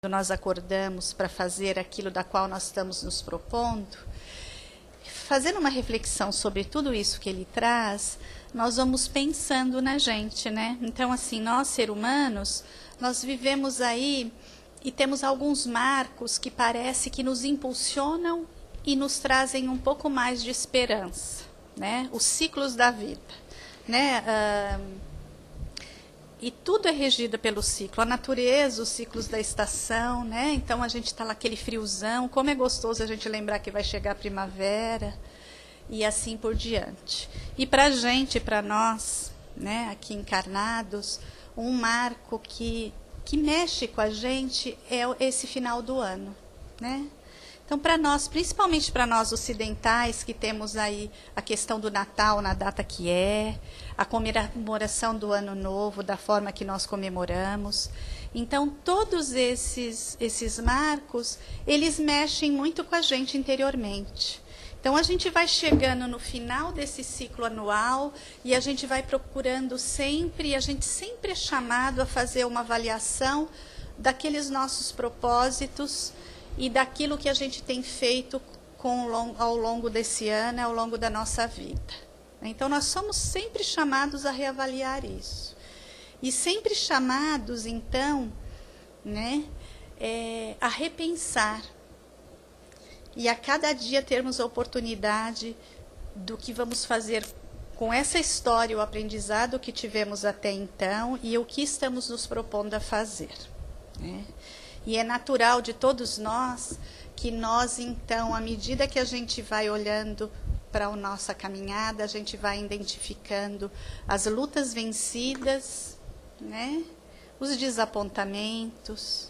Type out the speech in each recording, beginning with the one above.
nós acordamos para fazer aquilo da qual nós estamos nos propondo, fazendo uma reflexão sobre tudo isso que ele traz, nós vamos pensando na gente, né? Então, assim, nós, seres humanos, nós vivemos aí e temos alguns marcos que parece que nos impulsionam e nos trazem um pouco mais de esperança, né? Os ciclos da vida, né? E tudo é regido pelo ciclo, a natureza, os ciclos da estação, né? Então a gente está lá aquele friozão, como é gostoso a gente lembrar que vai chegar a primavera e assim por diante. E para a gente, para nós, né, aqui encarnados, um marco que mexe com a gente é esse final do ano, né? Então, para nós, principalmente para nós ocidentais, que temos aí a questão do Natal na data que é, a comemoração do Ano Novo, da forma que nós comemoramos. Então, todos esses marcos, eles mexem muito com a gente interiormente. Então, a gente vai chegando no final desse ciclo anual e a gente vai procurando sempre, a gente sempre é chamado a fazer uma avaliação daqueles nossos propósitos e daquilo que a gente tem feito ao longo desse ano, ao longo da nossa vida. Então, nós somos sempre chamados a reavaliar isso. E sempre chamados, então, né, a repensar. E a cada dia termos a oportunidade do que vamos fazer com essa história, o aprendizado que tivemos até então e o que estamos nos propondo a fazer, né? E é natural de todos nós que nós, então, à medida que a gente vai olhando para a nossa caminhada, a gente vai identificando as lutas vencidas, né? Os desapontamentos.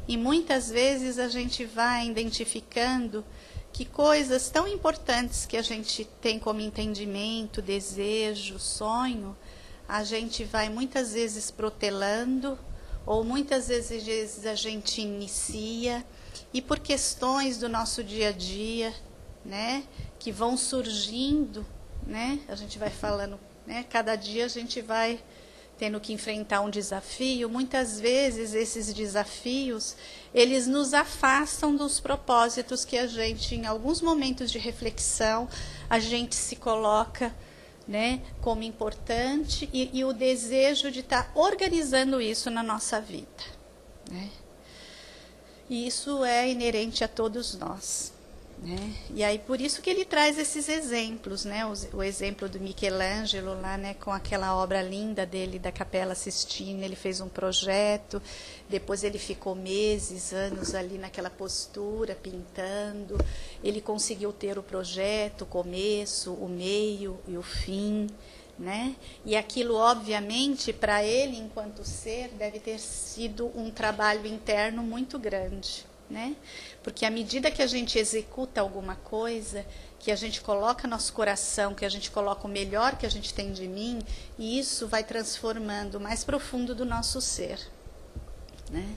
E muitas vezes a gente vai identificando que coisas tão importantes que a gente tem como entendimento, desejo, sonho, a gente vai muitas vezes protelando, ou muitas vezes a gente inicia, e por questões do nosso dia a dia, né, que vão surgindo, né, a gente vai falando, né, cada dia a gente vai tendo que enfrentar um desafio. Muitas vezes esses desafios, eles nos afastam dos propósitos que a gente, em alguns momentos de reflexão, a gente se coloca, né, como importante e o desejo de estar organizando isso na nossa vida, né? E isso é inerente a todos nós, né? E aí por isso que ele traz esses exemplos, né? O exemplo do Michelangelo lá, né, com aquela obra linda dele da Capela Sistina, ele fez um projeto, depois ele ficou meses, anos ali naquela postura, pintando, ele conseguiu ter o projeto, o começo, o meio e o fim, né? E aquilo, obviamente, para ele, enquanto ser, deve ter sido um trabalho interno muito grande, né? Porque à medida que a gente executa alguma coisa, que a gente coloca nosso coração, que a gente coloca o melhor que a gente tem de mim, e isso vai transformando o mais profundo do nosso ser, né?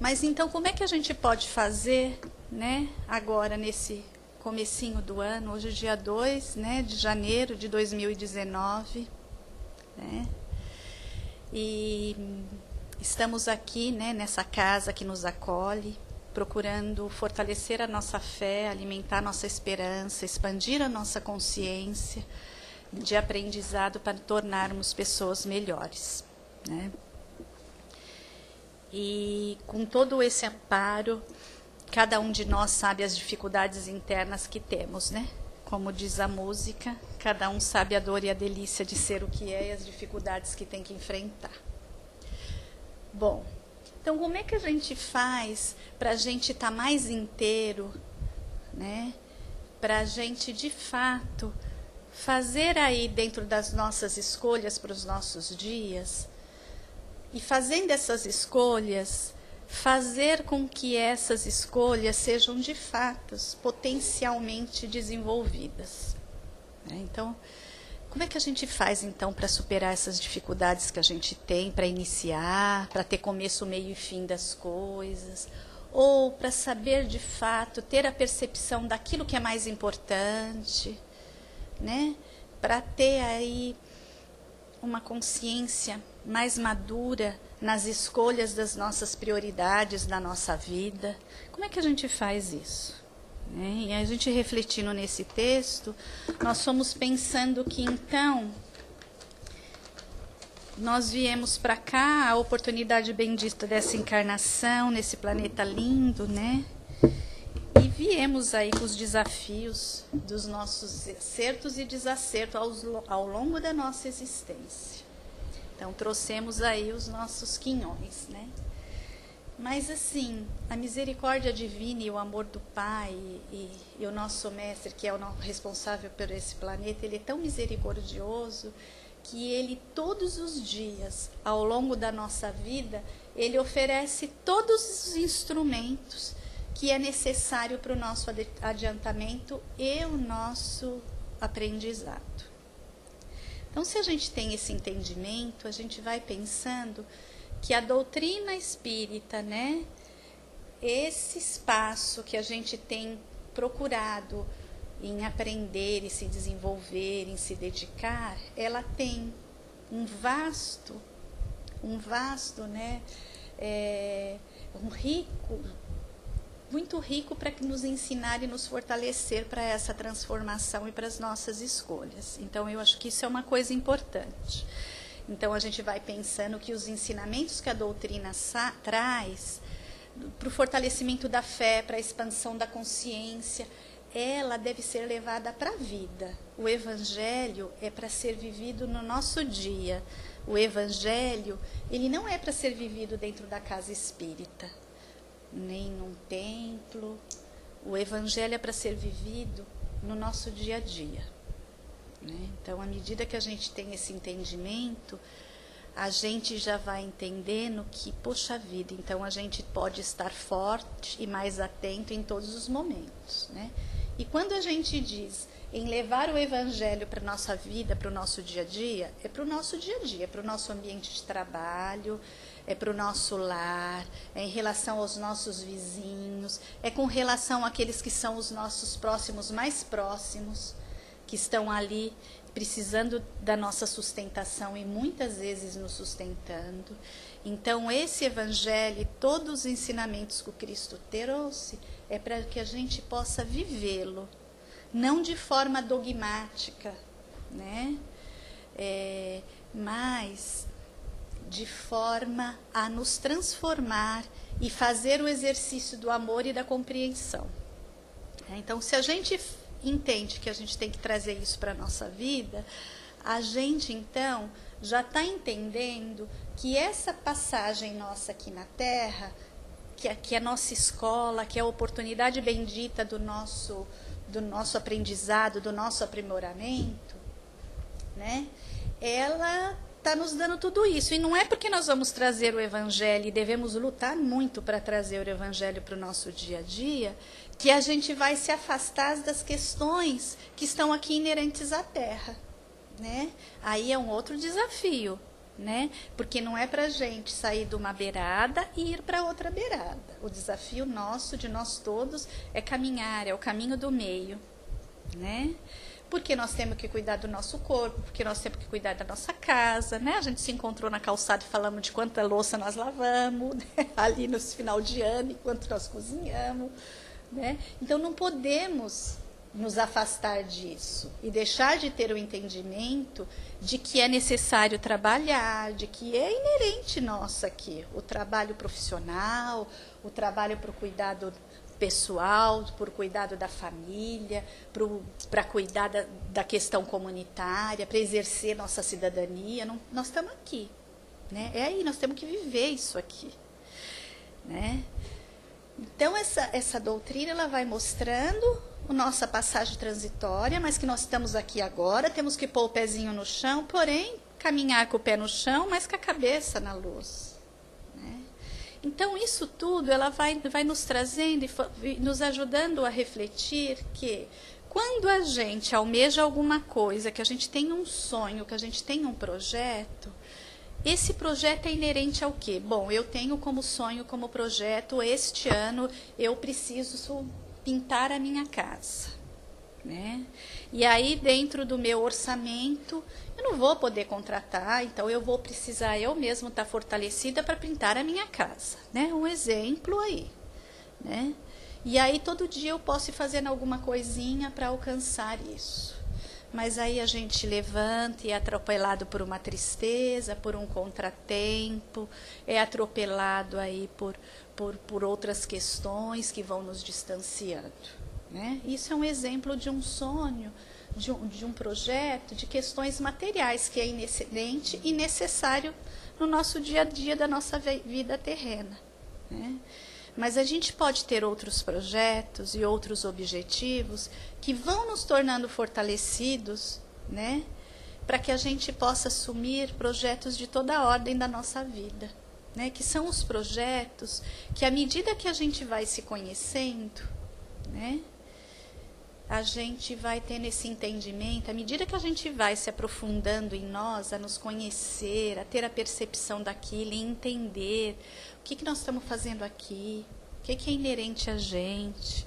Mas então, como é que a gente pode fazer, né, agora nesse comecinho do ano, hoje é dia 2, né, de janeiro de 2019, né? E estamos aqui, né, nessa casa que nos acolhe, procurando fortalecer a nossa fé, alimentar a nossa esperança, expandir a nossa consciência de aprendizado para tornarmos pessoas melhores, né? E com todo esse amparo, cada um de nós sabe as dificuldades internas que temos, né? Como diz a música, cada um sabe a dor e a delícia de ser o que é e as dificuldades que tem que enfrentar. Bom, então como é que a gente faz para a gente estar mais inteiro, né? Para a gente, de fato, fazer aí dentro das nossas escolhas para os nossos dias, e fazendo essas escolhas, fazer com que essas escolhas sejam de fato potencialmente desenvolvidas, né? Então, como é que a gente faz então para superar essas dificuldades que a gente tem, para iniciar, para ter começo, meio e fim das coisas, ou para saber de fato ter a percepção daquilo que é mais importante, né? Para ter aí uma consciência mais madura nas escolhas das nossas prioridades na nossa vida. Como é que a gente faz isso? E a gente refletindo nesse texto, nós fomos pensando que então nós viemos para cá, a oportunidade bendita dessa encarnação, nesse planeta lindo, né? E viemos aí com os desafios dos nossos acertos e desacertos ao longo da nossa existência. Então, trouxemos aí os nossos quinhões, né? Mas, assim, a misericórdia divina e o amor do Pai e o nosso Mestre, que é o responsável por esse planeta, ele é tão misericordioso que ele, todos os dias, ao longo da nossa vida, ele oferece todos os instrumentos que é necessário para o nosso adiantamento e o nosso aprendizado. Então, se a gente tem esse entendimento, a gente vai pensando que a doutrina espírita, né, esse espaço que a gente tem procurado em aprender e se desenvolver, em se dedicar, ela tem um vasto, né, muito rico para nos ensinar e nos fortalecer para essa transformação e para as nossas escolhas. Então, eu acho que isso é uma coisa importante. Então, a gente vai pensando que os ensinamentos que a doutrina traz para o fortalecimento da fé, para a expansão da consciência, ela deve ser levada para a vida. O Evangelho é para ser vivido no nosso dia. O Evangelho, ele não é para ser vivido dentro da casa espírita, nem num templo. O Evangelho é para ser vivido no nosso dia a dia. Então, à medida que a gente tem esse entendimento, a gente já vai entendendo que, poxa vida, então a gente pode estar forte e mais atento em todos os momentos, né? E quando a gente diz em levar o Evangelho para a nossa vida, para o nosso dia a dia, é para o nosso dia a dia, é para o nosso ambiente de trabalho, é para o nosso lar, é em relação aos nossos vizinhos, é com relação àqueles que são os nossos próximos, mais próximos, que estão ali precisando da nossa sustentação e muitas vezes nos sustentando. Então, esse Evangelho e todos os ensinamentos que o Cristo trouxe é para que a gente possa vivê-lo, não de forma dogmática, né? Mas de forma a nos transformar e fazer o exercício do amor e da compreensão. Então, se a gente entende que a gente tem que trazer isso para a nossa vida, a gente, então, já está entendendo que essa passagem nossa aqui na Terra, que é a nossa escola, que é a oportunidade bendita do nosso aprendizado, do nosso aprimoramento, né? Ela está nos dando tudo isso. E não é porque nós vamos trazer o Evangelho e devemos lutar muito para trazer o Evangelho para o nosso dia a dia, que a gente vai se afastar das questões que estão aqui inerentes à Terra, né? Aí é um outro desafio, né? Porque não é para a gente sair de uma beirada e ir para outra beirada. O desafio nosso, de nós todos, é caminhar, é o caminho do meio, né? Porque nós temos que cuidar do nosso corpo, porque nós temos que cuidar da nossa casa, né? A gente se encontrou na calçada e falamos de quanta louça nós lavamos, né? Ali no final de ano, enquanto nós cozinhamos, né? Então, não podemos nos afastar disso e deixar de ter o entendimento de que é necessário trabalhar, de que é inerente nosso aqui, o trabalho profissional, o trabalho para o cuidado pessoal, por cuidado da família, para cuidar da questão comunitária, para exercer nossa cidadania. Não, nós estamos aqui, né? É aí, nós temos que viver isso aqui, né? Então, essa doutrina, ela vai mostrando a nossa passagem transitória, mas que nós estamos aqui agora, temos que pôr o pezinho no chão, porém, caminhar com o pé no chão, mas com a cabeça na luz, né? Então, isso tudo, ela vai nos trazendo e nos ajudando a refletir que, quando a gente almeja alguma coisa, que a gente tem um sonho, que a gente tem um projeto, esse projeto é inerente ao quê? Bom, eu tenho como sonho, como projeto, este ano eu preciso pintar a minha casa. né? E aí, dentro do meu orçamento, eu não vou poder contratar, então eu vou precisar eu mesmo estar fortalecida para pintar a minha casa, né? Um exemplo aí, né? E aí, todo dia eu posso ir fazendo alguma coisinha para alcançar isso. Mas aí a gente levanta e é atropelado por uma tristeza, por um contratempo, é atropelado aí por outras questões que vão nos distanciando, né? Isso é um exemplo de um sonho, de um projeto, de questões materiais que é inexcedente e necessário no nosso dia a dia da nossa vida terrena, né? Mas a gente pode ter outros projetos e outros objetivos que vão nos tornando fortalecidos, né? Para que a gente possa assumir projetos de toda a ordem da nossa vida, né? Que são os projetos que, à medida que a gente vai se conhecendo, né? A gente vai tendo esse entendimento, à medida que a gente vai se aprofundando em nós, a nos conhecer, a ter a percepção daquilo e entender o que nós estamos fazendo aqui, o que é inerente a gente,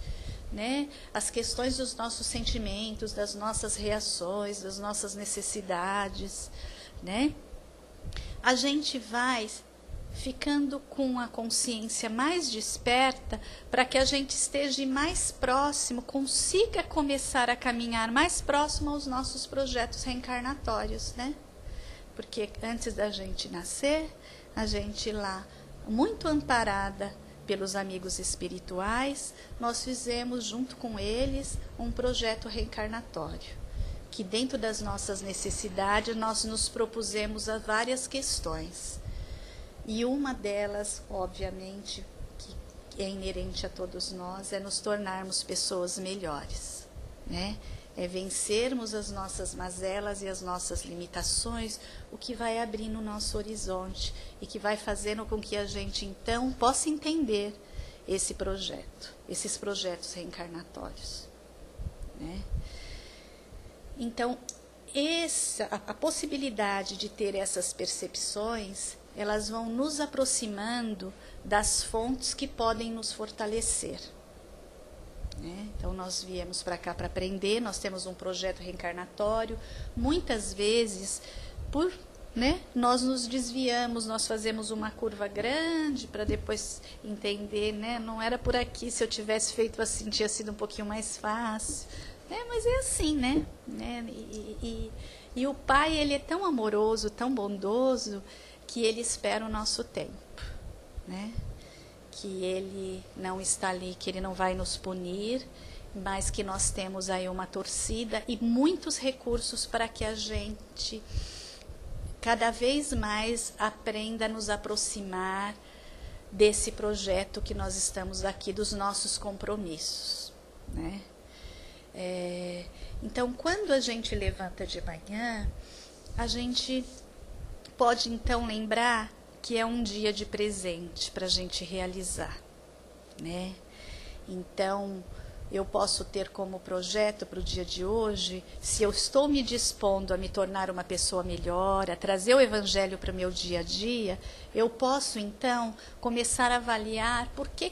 né? As questões dos nossos sentimentos, das nossas reações, das nossas necessidades, né? A gente vai ficando com a consciência mais desperta para que a gente esteja mais próximo, consiga começar a caminhar mais próximo aos nossos projetos reencarnatórios, né? Porque antes da gente nascer, a gente lá, muito amparada pelos amigos espirituais, nós fizemos junto com eles um projeto reencarnatório, que dentro das nossas necessidades nós nos propusemos a várias questões. E uma delas, obviamente, que é inerente a todos nós, é nos tornarmos pessoas melhores, né? É vencermos as nossas mazelas e as nossas limitações, o que vai abrindo o nosso horizonte e que vai fazendo com que a gente, então, possa entender esse projeto, esses projetos reencarnatórios, né? Então, a possibilidade de ter essas percepções, elas vão nos aproximando das fontes que podem nos fortalecer, né? Então, nós viemos para cá para aprender, nós temos um projeto reencarnatório, muitas vezes, nós nos desviamos, nós fazemos uma curva grande para depois entender, né? Não era por aqui, se eu tivesse feito assim, tinha sido um pouquinho mais fácil, né? Mas é assim, né? E o Pai, ele é tão amoroso, tão bondoso, que ele espera o nosso tempo, né? Que ele não está ali, que ele não vai nos punir, mas que nós temos aí uma torcida e muitos recursos para que a gente cada vez mais aprenda a nos aproximar desse projeto que nós estamos aqui, dos nossos compromissos, né? Então, quando a gente levanta de manhã, a gente pode então lembrar que é um dia de presente para a gente realizar, né? Então, eu posso ter como projeto para o dia de hoje, se eu estou me dispondo a me tornar uma pessoa melhor, a trazer o Evangelho para o meu dia a dia, eu posso então começar a avaliar por que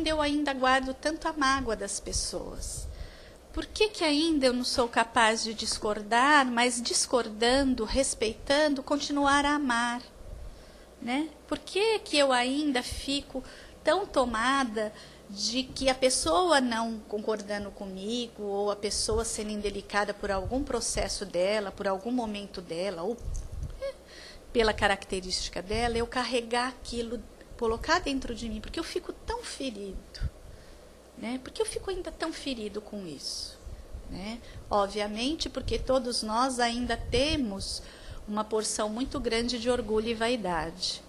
eu ainda guardo tanto a mágoa das pessoas. Por que ainda eu não sou capaz de discordar, mas discordando, respeitando, continuar a amar, né? Por que eu ainda fico tão tomada de que a pessoa não concordando comigo, ou a pessoa sendo indelicada por algum processo dela, por algum momento dela, ou pela característica dela, eu carregar aquilo, colocar dentro de mim, porque eu fico tão ferido, né? Porque eu fico ainda tão ferido com isso, né? Obviamente, porque todos nós ainda temos uma porção muito grande de orgulho e vaidade,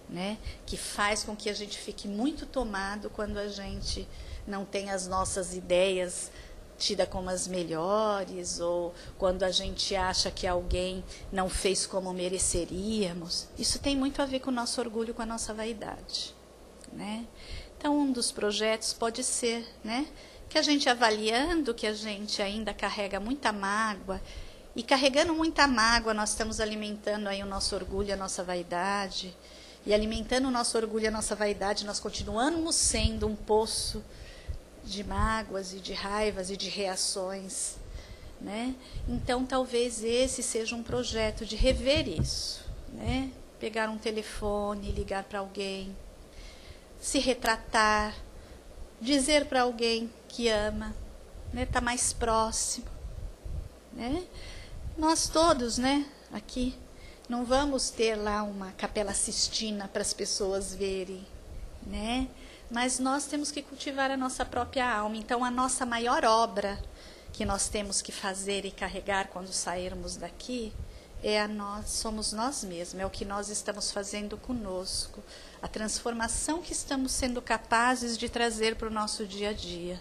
né? Que faz com que a gente fique muito tomado quando a gente não tem as nossas ideias tidas como as melhores, ou quando a gente acha que alguém não fez como mereceríamos. Isso tem muito a ver com o nosso orgulho, com a nossa vaidade, né? Então, um dos projetos pode ser, né, que a gente, avaliando que a gente ainda carrega muita mágoa, e carregando muita mágoa, nós estamos alimentando aí o nosso orgulho, a nossa vaidade, e alimentando o nosso orgulho e a nossa vaidade, nós continuamos sendo um poço de mágoas e de raivas e de reações né? Então, talvez esse seja um projeto de rever isso, né? Pegar um telefone, ligar para alguém, se retratar, dizer para alguém que ama, né? Tá mais próximo, né? Nós todos, né? Aqui, não vamos ter lá uma Capela Sistina para as pessoas verem, né? Mas nós temos que cultivar a nossa própria alma. Então, a nossa maior obra que nós temos que fazer e carregar quando sairmos daqui somos nós mesmos, é o que nós estamos fazendo conosco, a transformação que estamos sendo capazes de trazer para o nosso dia a dia,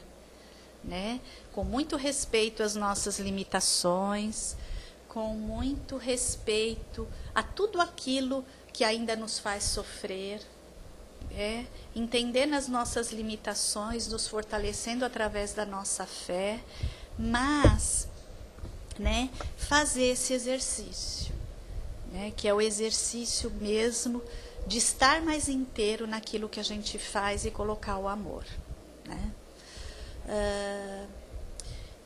né? Com muito respeito às nossas limitações, com muito respeito a tudo aquilo que ainda nos faz sofrer, entendendo as nossas limitações, nos fortalecendo através da nossa fé, mas, né, fazer esse exercício, né, que é o exercício mesmo de estar mais inteiro naquilo que a gente faz e colocar o amor, né?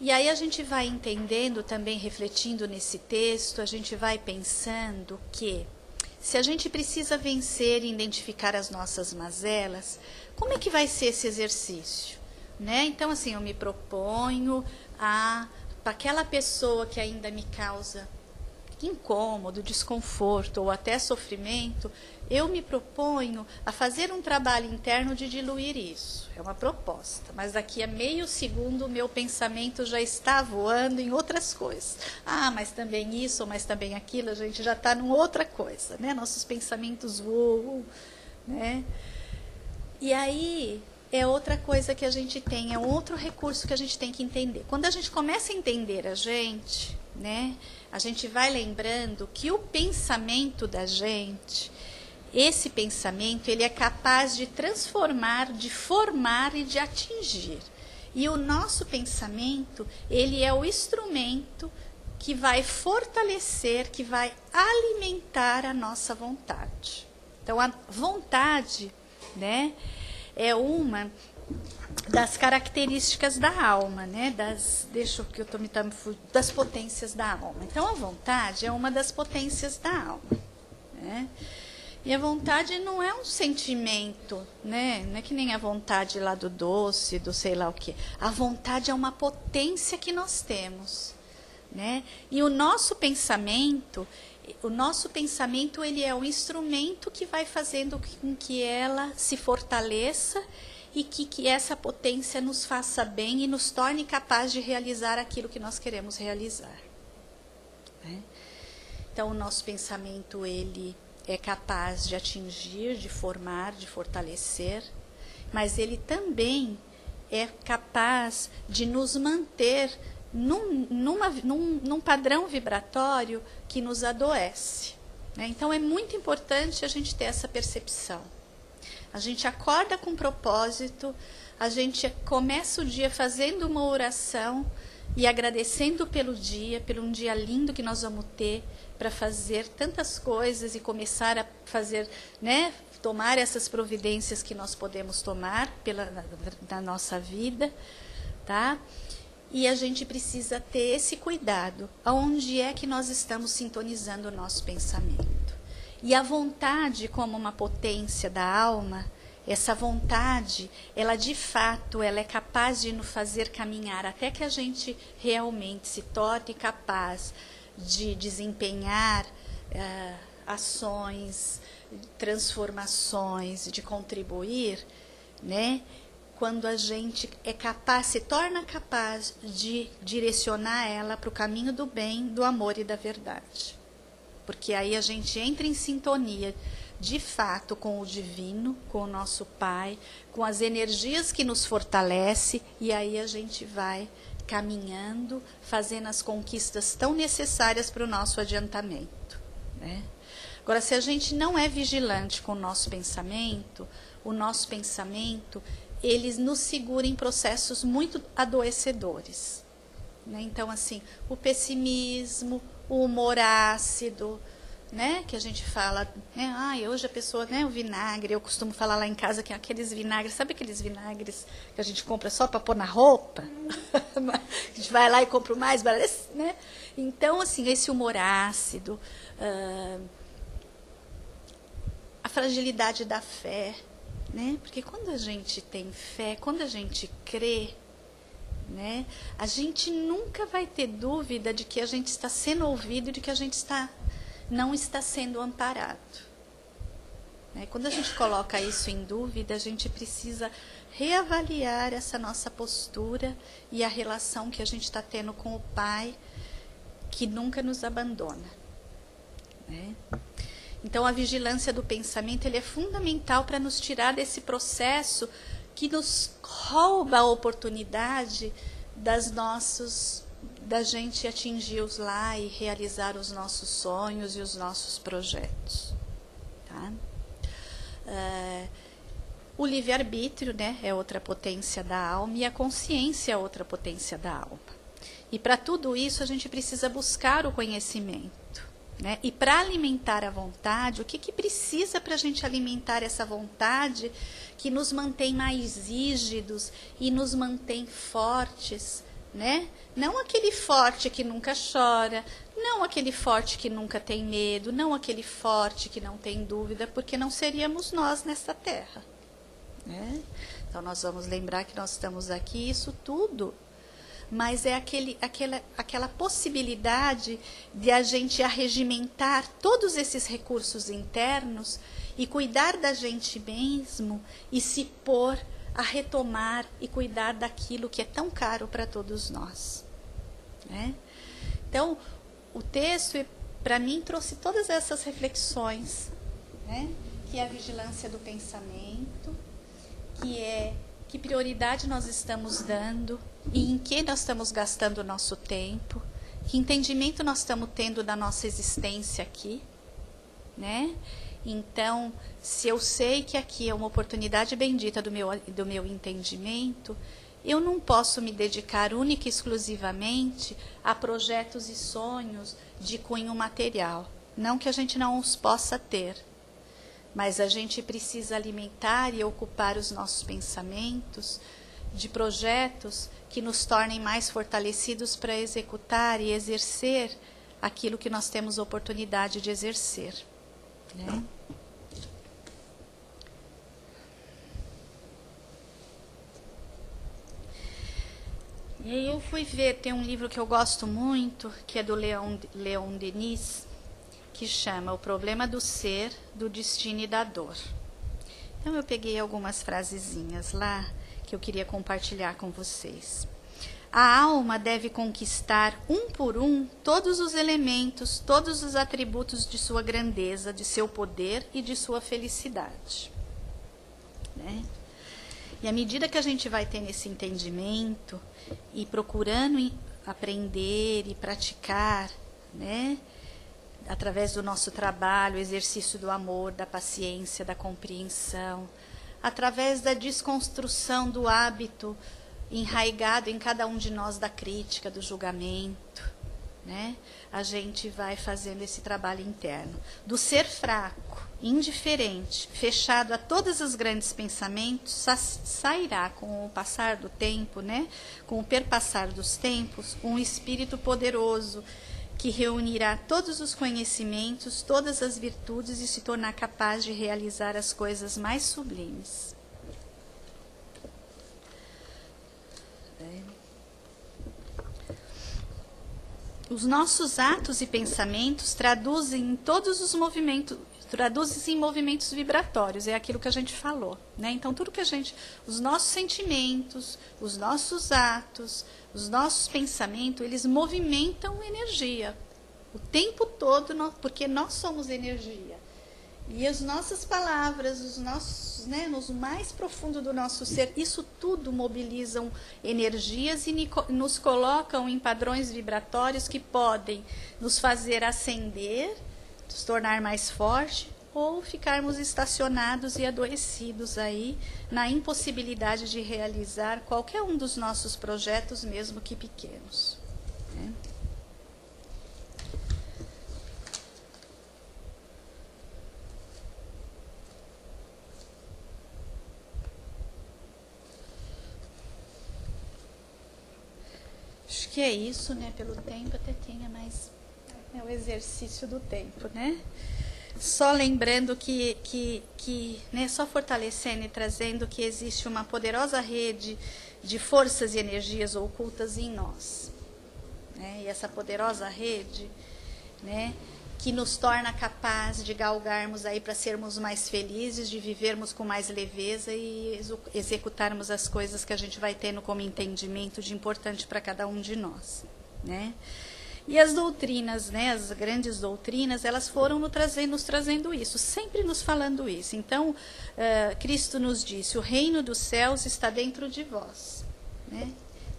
E aí a gente vai entendendo também, refletindo nesse texto, a gente vai pensando que se a gente precisa vencer e identificar as nossas mazelas, como é que vai ser esse exercício, né? Então, assim, eu me proponho para aquela pessoa que ainda me causa incômodo, desconforto ou até sofrimento, eu me proponho a fazer um trabalho interno de diluir isso. É uma proposta, mas daqui a meio segundo o meu pensamento já está voando em outras coisas. Ah, mas também isso, mas também aquilo, a gente já está numa outra coisa, né? Nossos pensamentos voam, né? E aí é outra coisa que a gente tem, é um outro recurso que a gente tem que entender. Quando a gente começa a entender a gente, né? A gente vai lembrando que o pensamento da gente, esse pensamento, ele é capaz de transformar, de formar e de atingir. E o nosso pensamento, ele é o instrumento que vai fortalecer, que vai alimentar a nossa vontade. Então, a vontade, né, é uma das características da alma, né? Das potências da alma. Então, a vontade é uma das potências da alma, né? E a vontade não é um sentimento, né? Não é que nem a vontade lá do doce, do sei lá o quê. A vontade é uma potência que nós temos, né? E o nosso pensamento ele é um instrumento que vai fazendo com que ela se fortaleça e que essa potência nos faça bem e nos torne capaz de realizar aquilo que nós queremos realizar, né? Então, o nosso pensamento, ele é capaz de atingir, de formar, de fortalecer, mas ele também é capaz de nos manter num padrão vibratório que nos adoece, né? Então, é muito importante a gente ter essa percepção. A gente acorda com propósito, a gente começa o dia fazendo uma oração e agradecendo pelo dia, por um dia lindo que nós vamos ter para fazer tantas coisas e começar a fazer, né, tomar essas providências que nós podemos tomar na nossa vida, tá? E a gente precisa ter esse cuidado, aonde é que nós estamos sintonizando o nosso pensamento. E a vontade, como uma potência da alma, essa vontade, ela de fato, ela é capaz de nos fazer caminhar até que a gente realmente se torne capaz de desempenhar ações, transformações, de contribuir, né? Quando a gente é capaz, se torna capaz de direcionar ela para o caminho do bem, do amor e da verdade. Porque aí a gente entra em sintonia, de fato, com o divino, com o nosso Pai, com as energias que nos fortalecem, e aí a gente vai caminhando, fazendo as conquistas tão necessárias para o nosso adiantamento, né? Agora, se a gente não é vigilante com o nosso pensamento, ele nos segura em processos muito adoecedores, né? Então, assim, o pessimismo, o humor ácido, né, que a gente fala, né, hoje a pessoa, né, o vinagre, eu costumo falar lá em casa que aqueles vinagres, sabe aqueles vinagres que a gente compra só para pôr na roupa? A gente vai lá e compra o mais barato, né? Então, assim, esse humor ácido, a fragilidade da fé, né? Porque quando a gente tem fé, quando a gente crê, né, a gente nunca vai ter dúvida de que a gente está sendo ouvido e de que a gente não está sendo amparado. Né? Quando a gente coloca isso em dúvida, a gente precisa reavaliar essa nossa postura e a relação que a gente está tendo com o Pai, que nunca nos abandona. Né? Então, a vigilância do pensamento ele é fundamental para nos tirar desse processo que nos rouba a oportunidade da gente atingir os lá e realizar os nossos sonhos e os nossos projetos. Tá? O livre-arbítrio, né, é outra potência da alma e a consciência é outra potência da alma. E para tudo isso a gente precisa buscar o conhecimento. Né? E para alimentar a vontade, o que precisa para a gente alimentar essa vontade que nos mantém mais rígidos e nos mantém fortes? Né? Não aquele forte que nunca chora, não aquele forte que nunca tem medo, não aquele forte que não tem dúvida, porque não seríamos nós nessa terra. Né? Então nós vamos lembrar que nós estamos aqui, isso tudo, mas é aquela possibilidade de a gente arregimentar todos esses recursos internos e cuidar da gente mesmo e se pôr a retomar e cuidar daquilo que é tão caro para todos nós. Né? Então, o texto, para mim, trouxe todas essas reflexões, né? Que é a vigilância do pensamento, que é que prioridade nós estamos dando e em que nós estamos gastando o nosso tempo, que entendimento nós estamos tendo da nossa existência aqui, né? Então, se eu sei que aqui é uma oportunidade bendita do meu entendimento, eu não posso me dedicar única e exclusivamente a projetos e sonhos de cunho material. Não que a gente não os possa ter, mas a gente precisa alimentar e ocupar os nossos pensamentos de projetos que nos tornem mais fortalecidos para executar e exercer aquilo que nós temos oportunidade de exercer. Né? E aí eu fui ver, tem um livro que eu gosto muito, que é do Leon Denis, que chama O Problema do Ser, do Destino e da Dor. Então eu peguei algumas frasezinhas lá que eu queria compartilhar com vocês. A alma deve conquistar um por um todos os elementos, todos os atributos de sua grandeza, de seu poder e de sua felicidade. Né? E à medida que a gente vai tendo esse entendimento e procurando aprender e praticar, né? Através do nosso trabalho, o exercício do amor, da paciência, da compreensão, através da desconstrução do hábito enraigado em cada um de nós da crítica, do julgamento, né? A gente vai fazendo esse trabalho interno. Do ser fraco, indiferente, fechado a todos os grandes pensamentos, sairá com o passar do tempo, né? Com o perpassar dos tempos, um espírito poderoso que reunirá todos os conhecimentos, todas as virtudes e se tornar capaz de realizar as coisas mais sublimes. Os nossos atos e pensamentos traduzem em todos os movimentos, traduzem em movimentos vibratórios, é aquilo que a gente falou, né? Então tudo que os nossos sentimentos, os nossos atos, os nossos pensamentos, eles movimentam energia o tempo todo, porque nós somos energia. E as nossas palavras, os nossos, né, no mais profundo do nosso ser, isso tudo mobilizam energias e nos colocam em padrões vibratórios que podem nos fazer ascender, nos tornar mais forte, ou ficarmos estacionados e adoecidos aí na impossibilidade de realizar qualquer um dos nossos projetos, mesmo que pequenos. Né? acho que é isso, né? Pelo tempo até tinha, mas é o exercício do tempo, né? Só lembrando né, só fortalecendo e trazendo que existe uma poderosa rede de forças e energias ocultas em nós, né? E essa poderosa rede, né, que nos torna capaz de galgarmos aí para sermos mais felizes, de vivermos com mais leveza e executarmos as coisas que a gente vai tendo como entendimento de importante para cada um de nós, né? E as doutrinas, né, as grandes doutrinas, elas foram nos trazendo isso, sempre nos falando isso. Então, Cristo nos disse, o reino dos céus está dentro de vós, né?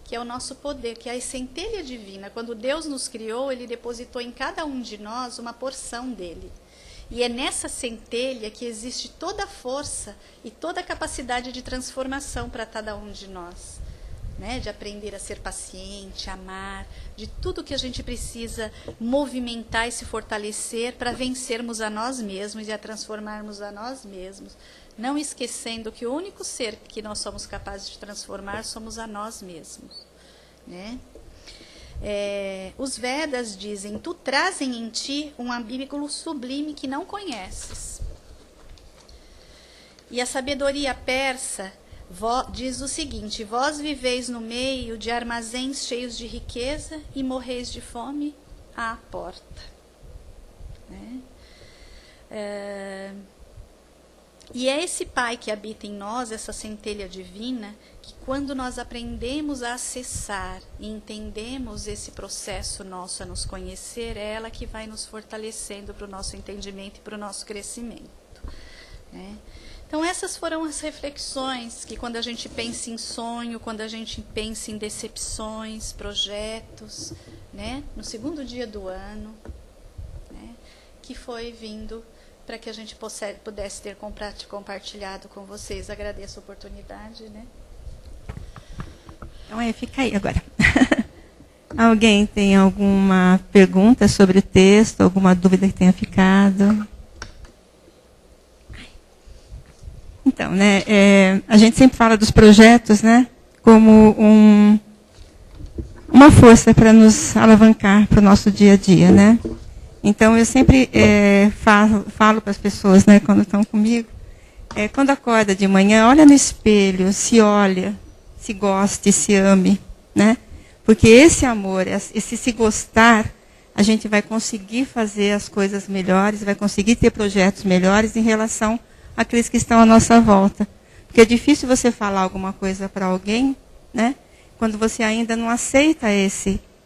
Que é o nosso poder, que é a centelha divina. Quando Deus nos criou, Ele depositou em cada um de nós uma porção dele. E é nessa centelha que existe toda a força e toda a capacidade de transformação para cada um de nós. Né, de aprender a ser paciente, amar, de tudo que a gente precisa movimentar e se fortalecer para vencermos a nós mesmos e a transformarmos a nós mesmos. Não esquecendo que o único ser que nós somos capazes de transformar somos a nós mesmos. Né? Os Vedas dizem, tu trazem em ti um ambíguo sublime que não conheces. E a sabedoria persa diz o seguinte, vós viveis no meio de armazéns cheios de riqueza e morreis de fome à porta. Né? E é esse Pai que habita em nós, essa centelha divina, que quando nós aprendemos a acessar e entendemos esse processo nosso a nos conhecer, é ela que vai nos fortalecendo para o nosso entendimento e para o nosso crescimento. Né? Então, essas foram as reflexões que quando a gente pensa em sonho, quando a gente pensa em decepções, projetos, né, no segundo dia do ano, né, que foi vindo para que a gente pudesse ter compartilhado com vocês. Agradeço a oportunidade. Né? Então, fica aí agora. Alguém tem alguma pergunta sobre o texto, alguma dúvida que tenha ficado? Então, né, a gente sempre fala dos projetos, né, como uma força para nos alavancar para o nosso dia a dia, né? Então, eu sempre falo para as pessoas, né, quando estão comigo, quando acorda de manhã, olha no espelho, se olha, se goste, se ame, né? Porque esse amor, esse se gostar, a gente vai conseguir fazer as coisas melhores, vai conseguir ter projetos melhores em relação aqueles que estão à nossa volta. Porque é difícil você falar alguma coisa para alguém, né, quando você ainda não aceita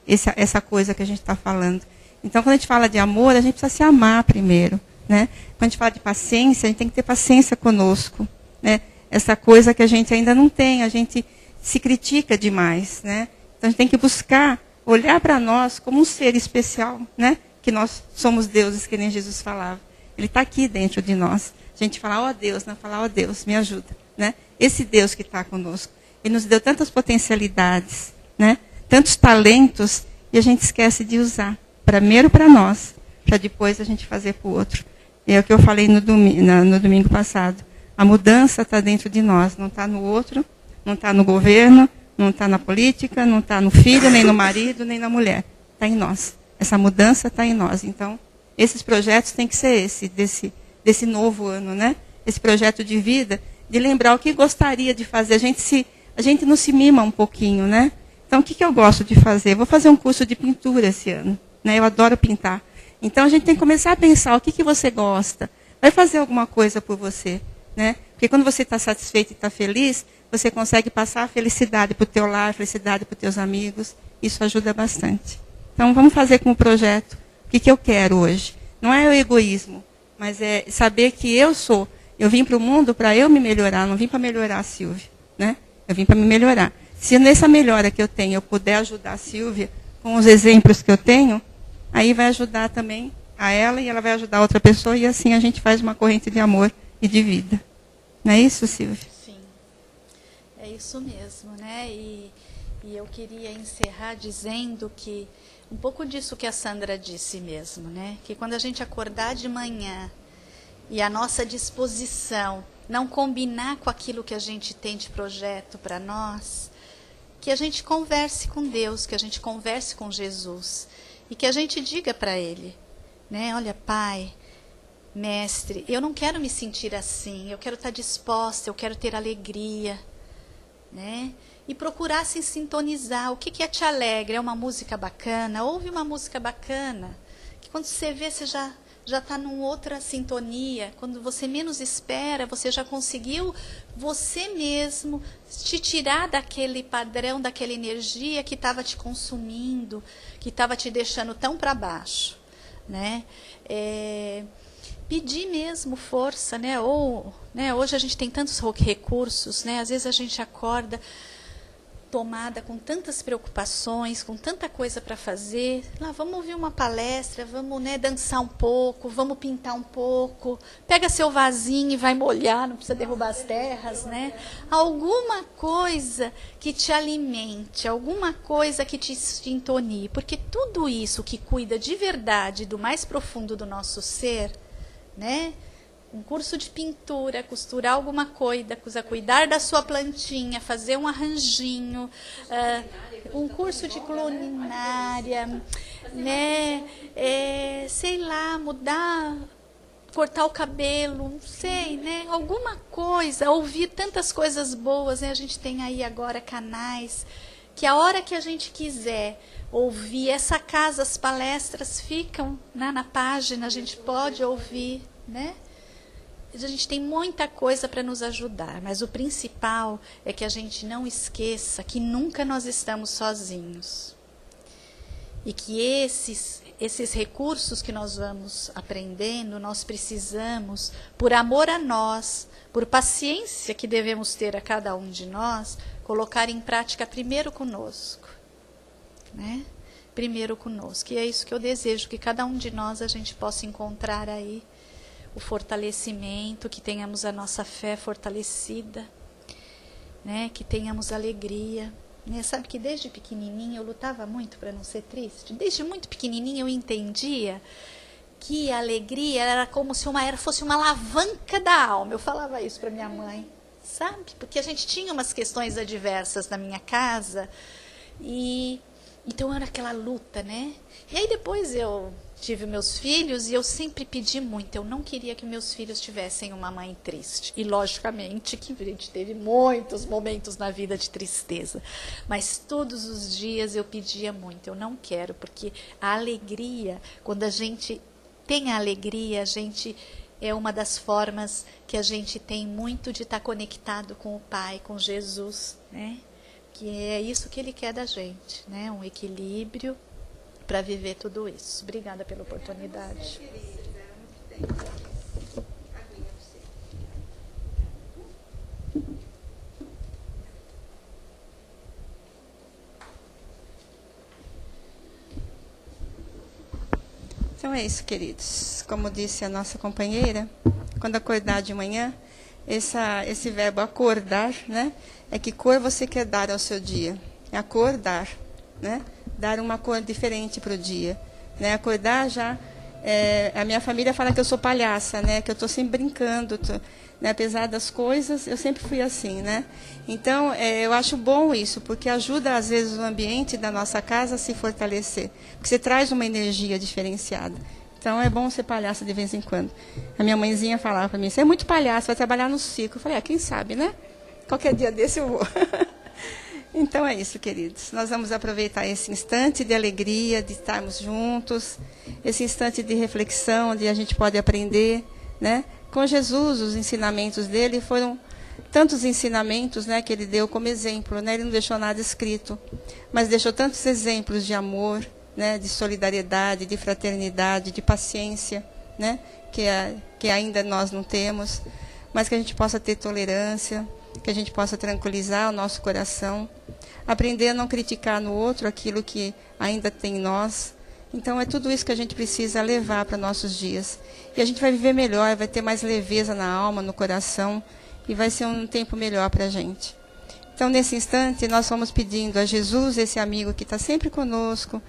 essa coisa que a gente está falando. Então, quando a gente fala de amor, a gente precisa se amar primeiro. Né? Quando a gente fala de paciência, a gente tem que ter paciência conosco. Né? Essa coisa que a gente ainda não tem, a gente se critica demais. Né? Então, a gente tem que buscar olhar para nós como um ser especial, né? Que nós somos deuses, que nem Jesus falava. Ele está aqui dentro de nós. A gente fala, ó Deus, não fala, ó Deus, me ajuda. Né? Esse Deus que está conosco. Ele nos deu tantas potencialidades, né? Tantos talentos, e a gente esquece de usar. Primeiro para nós, para depois a gente fazer para o outro. E é o que eu falei no domingo passado. A mudança está dentro de nós, não está no outro, não está no governo, não está na política, não está no filho, nem no marido, nem na mulher. Está em nós. Essa mudança está em nós. Então, esses projetos têm que ser desse novo ano, né? Esse projeto de vida, de lembrar o que gostaria de fazer. A gente não se mima um pouquinho, né? Então, o que eu gosto de fazer? Vou fazer um curso de pintura esse ano. Né? Eu adoro pintar. Então, a gente tem que começar a pensar o que você gosta. Vai fazer alguma coisa por você. Né? Porque quando você está satisfeito e está feliz, você consegue passar a felicidade para o teu lar, a felicidade para os teus amigos. Isso ajuda bastante. Então, vamos fazer como projeto o que eu quero hoje. Não é o egoísmo, mas é saber que eu vim para o mundo para eu me melhorar, não vim para melhorar a Silvia. Né? Eu vim para me melhorar. Se nessa melhora que eu tenho, eu puder ajudar a Silvia com os exemplos que eu tenho, aí vai ajudar também a ela e ela vai ajudar outra pessoa e assim a gente faz uma corrente de amor e de vida. Não é isso, Silvia? Sim, é isso mesmo, né? E eu queria encerrar dizendo que um pouco disso que a Sandra disse mesmo, né? Que quando a gente acordar de manhã e a nossa disposição não combinar com aquilo que a gente tem de projeto para nós, que a gente converse com Deus, que a gente converse com Jesus e que a gente diga para Ele, né? Olha, Pai, Mestre, eu não quero me sentir assim, eu quero estar disposta, eu quero ter alegria, né? E procurar se sintonizar. O que te alegra? É uma música bacana? Ouve uma música bacana, que quando você vê, você já está numa outra sintonia. Quando você menos espera, você já conseguiu você mesmo te tirar daquele padrão, daquela energia que estava te consumindo, que estava te deixando tão para baixo, né? Pedir mesmo força, né? Ou, né, hoje a gente tem tantos recursos, né? Às vezes a gente acorda tomada com tantas preocupações, com tanta coisa para fazer. Lá, vamos ouvir uma palestra, vamos, né, dançar um pouco, vamos pintar um pouco. Pega seu vasinho e vai molhar, não precisa derrubar as terras, né? Alguma coisa que te alimente, alguma coisa que te sintonie, porque tudo isso que cuida de verdade do mais profundo do nosso ser, né? Um curso de pintura, costurar alguma coisa, cuidar da sua plantinha, fazer um arranjinho, um curso de culinária, né? Sei lá, mudar, cortar o cabelo, não sei, né? Alguma coisa, ouvir tantas coisas boas, né? A gente tem aí agora canais que a hora que a gente quiser ouvir, essa casa, as palestras ficam, né, na página, a gente pode ouvir, né? A gente tem muita coisa para nos ajudar, mas o principal é que a gente não esqueça que nunca nós estamos sozinhos. E que esses recursos que nós vamos aprendendo, nós precisamos, por amor a nós, por paciência que devemos ter a cada um de nós, colocar em prática primeiro conosco, né? Primeiro conosco. E é isso que eu desejo, que cada um de nós a gente possa encontrar aí o fortalecimento, que tenhamos a nossa fé fortalecida, né? Que tenhamos alegria. Né? Sabe que desde pequenininha eu lutava muito para não ser triste. Desde muito pequenininha eu entendia que a alegria era como se fosse uma alavanca da alma. Eu falava isso para minha mãe, sabe? Porque a gente tinha umas questões adversas na minha casa e então era aquela luta, né? E aí depois eu tive meus filhos e eu sempre pedi muito. Eu não queria que meus filhos tivessem uma mãe triste. E logicamente que a gente teve muitos momentos na vida de tristeza. Mas todos os dias eu pedia muito. Eu não quero, porque a alegria, quando a gente tem a alegria, a gente é uma das formas que a gente tem muito de estar conectado com o Pai, com Jesus, né? Que é isso que Ele quer da gente, né? Um equilíbrio para viver tudo isso. Obrigada pela oportunidade. Então é isso, queridos. Como disse a nossa companheira, quando acordar de manhã, esse verbo acordar, né? É que cor você quer dar ao seu dia? É acordar, né? Dar uma cor diferente para o dia, né? Acordar já. A minha família fala que eu sou palhaça, né? Que eu estou sempre brincando, né? Apesar das coisas, eu sempre fui assim, né? Então, eu acho bom isso, porque ajuda às vezes o ambiente da nossa casa a se fortalecer, porque você traz uma energia diferenciada. Então, é bom ser palhaça de vez em quando. A minha mãezinha falava para mim: você é muito palhaça, vai trabalhar no circo. Eu falei: quem sabe, né? Qualquer dia desse eu vou. Então é isso, queridos. Nós vamos aproveitar esse instante de alegria, de estarmos juntos, esse instante de reflexão, onde a gente pode aprender, né? Com Jesus, os ensinamentos dele foram tantos ensinamentos, né, que ele deu como exemplo, né? Ele não deixou nada escrito, mas deixou tantos exemplos de amor, né, de solidariedade, de fraternidade, de paciência, né, que ainda nós não temos, mas que a gente possa ter tolerância, que a gente possa tranquilizar o nosso coração, aprender a não criticar no outro aquilo que ainda tem em nós. Então, é tudo isso que a gente precisa levar para nossos dias. E a gente vai viver melhor, vai ter mais leveza na alma, no coração, e vai ser um tempo melhor para a gente. Então, nesse instante, nós vamos pedindo a Jesus, esse amigo que está sempre conosco,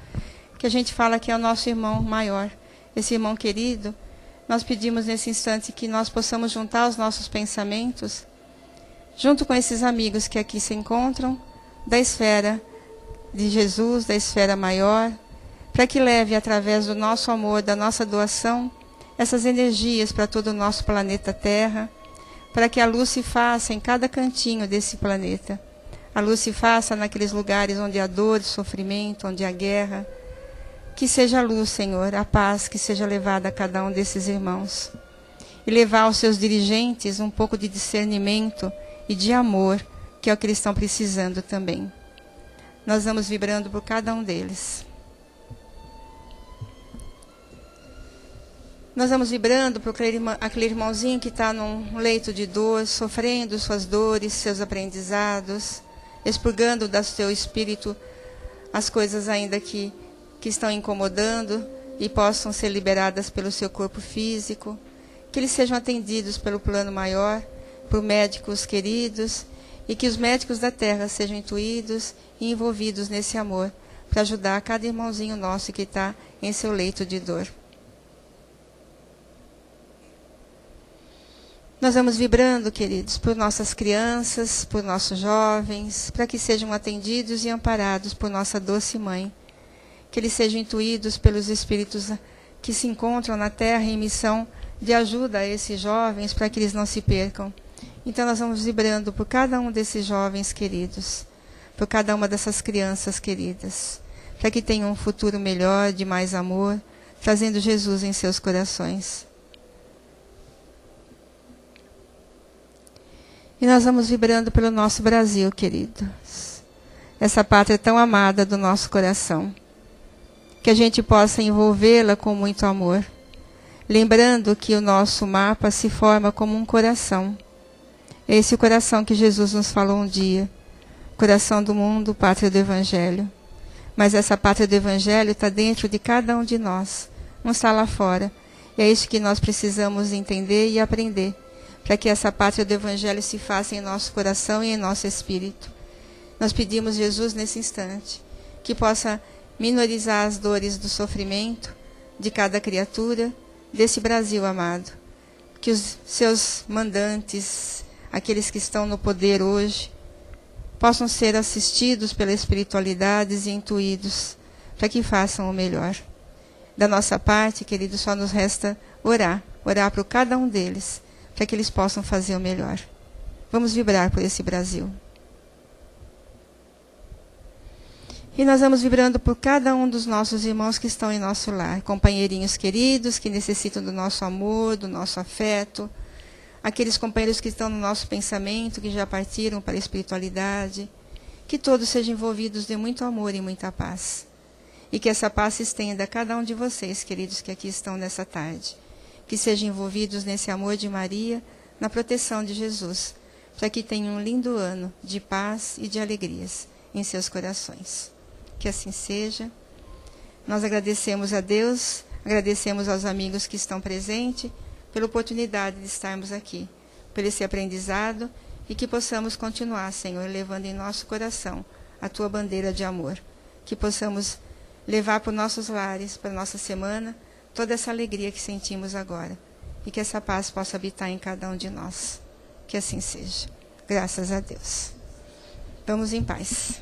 que a gente fala que é o nosso irmão maior, esse irmão querido. Nós pedimos nesse instante que nós possamos juntar os nossos pensamentos junto com esses amigos que aqui se encontram, da esfera de Jesus, da esfera maior, para que leve através do nosso amor, da nossa doação, essas energias para todo o nosso planeta Terra, para que a luz se faça em cada cantinho desse planeta. A luz se faça naqueles lugares onde há dor, sofrimento, onde há guerra. Que seja a luz, Senhor, a paz que seja levada a cada um desses irmãos. E levar aos seus dirigentes um pouco de discernimento e de amor, que é o que eles estão precisando também. Nós vamos vibrando por cada um deles. Nós vamos vibrando por aquele irmãozinho que está num leito de dor, sofrendo suas dores, seus aprendizados, expurgando do seu espírito as coisas ainda que estão incomodando e possam ser liberadas pelo seu corpo físico. Que eles sejam atendidos pelo plano maior, por médicos queridos, e que os médicos da Terra sejam intuídos e envolvidos nesse amor, para ajudar cada irmãozinho nosso que está em seu leito de dor. Nós vamos vibrando, queridos, por nossas crianças, por nossos jovens, para que sejam atendidos e amparados por nossa doce mãe. Que eles sejam intuídos pelos espíritos que se encontram na Terra em missão de ajuda a esses jovens, para que eles não se percam. Então nós vamos vibrando por cada um desses jovens queridos, por cada uma dessas crianças queridas, para que tenham um futuro melhor, de mais amor, trazendo Jesus em seus corações. E nós vamos vibrando pelo nosso Brasil, queridos. Essa pátria tão amada do nosso coração. Que a gente possa envolvê-la com muito amor. Lembrando que o nosso mapa se forma como um coração. Esse é o coração que Jesus nos falou um dia. Coração do mundo, pátria do Evangelho. Mas essa pátria do Evangelho está dentro de cada um de nós. Não está lá fora. E é isso que nós precisamos entender e aprender. Para que essa pátria do Evangelho se faça em nosso coração e em nosso espírito. Nós pedimos Jesus nesse instante, que possa minorizar as dores do sofrimento de cada criatura desse Brasil amado. Que os seus mandantes, aqueles que estão no poder hoje, possam ser assistidos pela espiritualidade e intuídos, para que façam o melhor. Da nossa parte, queridos, só nos resta orar por cada um deles, para que eles possam fazer o melhor. Vamos vibrar por esse Brasil. E nós vamos vibrando por cada um dos nossos irmãos que estão em nosso lar, companheirinhos queridos que necessitam do nosso amor, do nosso afeto, aqueles companheiros que estão no nosso pensamento, que já partiram para a espiritualidade, que todos sejam envolvidos de muito amor e muita paz. E que essa paz se estenda a cada um de vocês, queridos, que aqui estão nessa tarde. Que sejam envolvidos nesse amor de Maria, na proteção de Jesus, para que tenham um lindo ano de paz e de alegrias em seus corações. Que assim seja. Nós agradecemos a Deus, agradecemos aos amigos que estão presentes, pela oportunidade de estarmos aqui, por esse aprendizado, e que possamos continuar, Senhor, levando em nosso coração a Tua bandeira de amor. Que possamos levar para os nossos lares, para a nossa semana, toda essa alegria que sentimos agora. E que essa paz possa habitar em cada um de nós. Que assim seja. Graças a Deus. Vamos em paz.